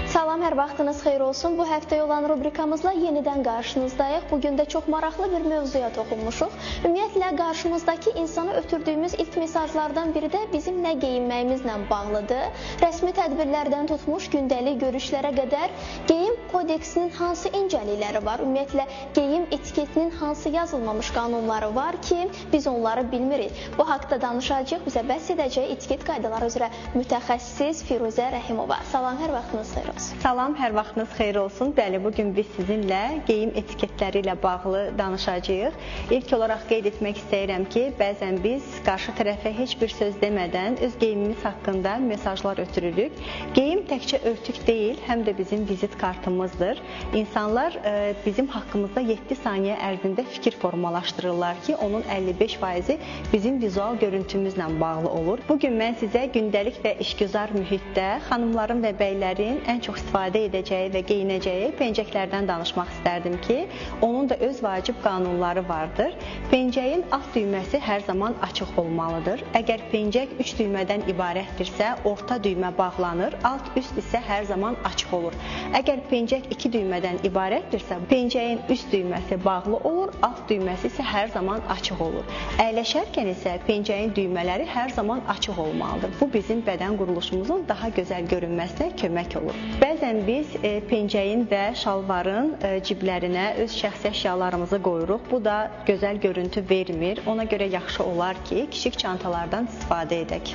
Salam, hər vaxtınız xeyir olsun. Bu həftəyə olan rubrikamızla yenidən qarşınızdayıq. Bugün də çox maraqlı bir mövzuya toxunmuşuq. Ümumiyyətlə, qarşımızdakı insana ötürdüyümüz ilk mesajlardan biri də bizim nə geyinməyimizlə bağlıdır. Rəsmi tədbirlərdən tutmuş gündəlik görüşlərə qədər geyim kodeksinin hansı incəlikləri var? Ümumiyyətlə, geyim etiketinin hansı yazılmamış qanunları var ki, biz onları bilmirik. Bu haqda danışacağıq. Bizə bəhs edəcək etiket qaydaları üzrə mütəxəssis Firuzə Rəhimova. Salam, hər vaxtınız xeyir olsun. Salam, hər vaxtınız xeyir olsun. Bəli, bugün biz sizinlə geyim etiketləri ilə bağlı danışacağıq. İlk olaraq qeyd etmək istəyirəm ki, bəzən biz qarşı tərəfə heç bir söz demədən öz geyimimiz haqqında mesajlar ötürürük. Geyim təkcə örtük deyil, həm də bizim vizit kartımızdır. İnsanlar bizim haqqımızda 7 saniyə ərzində fikir formalaşdırırlar ki, onun 55%-i bizim vizual görüntümüzlə bağlı olur. Bugün mən sizə gündəlik və işgüzar mühitdə xanımların və bəylərin ən çox istifadə edəcəyi və geyinəcəyi pencəklərdən danışmaq istərdim ki, onun da öz vacib qanunları vardır. Pencəyin alt düyməsi hər zaman açıq olmalıdır. Əgər pencək 3 düymədən ibarətdirsə, orta düymə bağlanır, alt üst isə hər zaman açıq olur. Əgər pencək 2 düymədən ibarətdirsə, pencəyin üst düyməsi bağlı olur, alt düyməsi isə hər zaman açıq olur. Əyləşərkən isə pencəyin düymələri hər zaman açıq olmalıdır. Bu bizim bədən quruluşumuzun daha gözəl görünməsinə kömək olur. Bəzən biz pencəyin və şalvarın ciblərinə öz şəxsi əşyalarımızı qoyuruq. Bu da gözəl görüntü vermir. Ona görə yaxşı olar ki, kiçik çantalardan istifadə edək.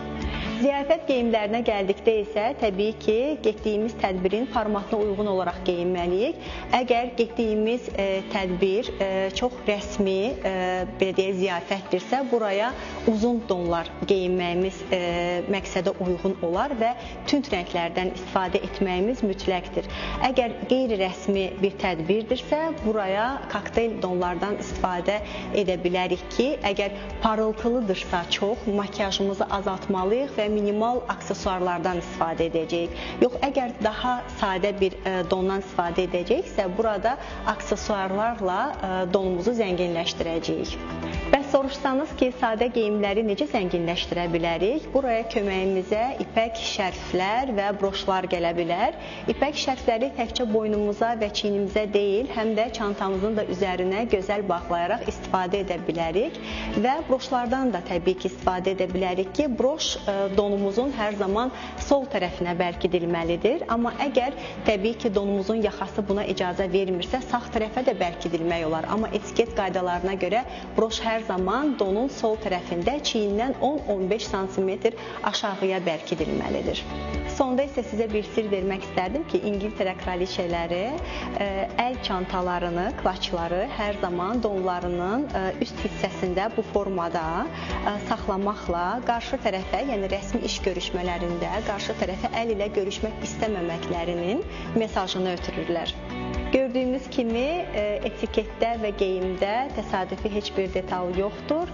Ziyafət geyimlərinə gəldikdə isə təbii ki, getdiyimiz tədbirin formatına uyğun olaraq geyinməliyik. Əgər getdiyimiz tədbir çox rəsmi, belə deyək, ziyafətdirsə, buraya uzun donlar geyinməyimiz məqsədə uyğun olar və tünd rənglərdən istifadə etməyimiz mütləqdir. Əgər qeyri-rəsmi bir tədbirdirsə, buraya kokteyl donlardan istifadə edə bilərik ki, əgər parıltılıdırsa çox, makyajımızı azaltmalıyıq və minimal aksesuarlardan istifadə edəcəyik. Yox, əgər daha sadə bir dondan istifadə edəcəksə, burada aksesuarlarla donumuzu zənginləşdirəcəyik. Bəs soruşsanız ki, sadə geyimləri necə zənginləşdirə bilərik? Buraya köməyimizə ipək şərflər və broşlar gələ bilər. İpək şərfləri təkcə boynumuza və çiynimizə deyil, həm də çantamızın da üzərinə gözəl bağlayaraq istifadə edə bilərik. Və broşlardan da təbii ki, istifadə edə bilərik ki, broş donumuzun hər zaman sol tərəfinə bərkidilməlidir. Amma əgər təbii ki, donumuzun yaxası buna icazə vermirsə, sağ tərəfə də bərkidilmək olar. Amma etiket qaydalarına görə broş hər zaman donun sol tərəfində çiyindən 10-15 sm aşağıya bərkidilməlidir. Sonda isə sizə bir sir vermək istərdim ki, İngiltərə kraliçələri əl çantalarını, klaçları hər zaman donlarının üst hissəsində bu formada saxlamaqla qarşı tərəfə, yəni rəsmi iş görüşmələrində qarşı tərəfə əl ilə görüşmək istəməməklərinin mesajını ötürürlər. Gördüyümüz kimi etiketdə və geyimdə təsadüfi heç bir detal yoxdur.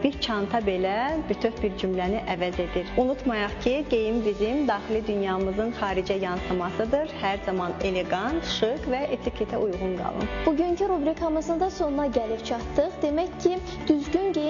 Bir çanta belə bütöv bir cümləni əvəz edir. Unutmayaq ki, geyim bizim daxili dünyamızın xaricə yansımasıdır. Hər zaman elegant, şık və etiketə uyğun qalın. Bugünkü rubrikamızın da sonuna gəlib çatdıq. Demək ki, düzgün geyim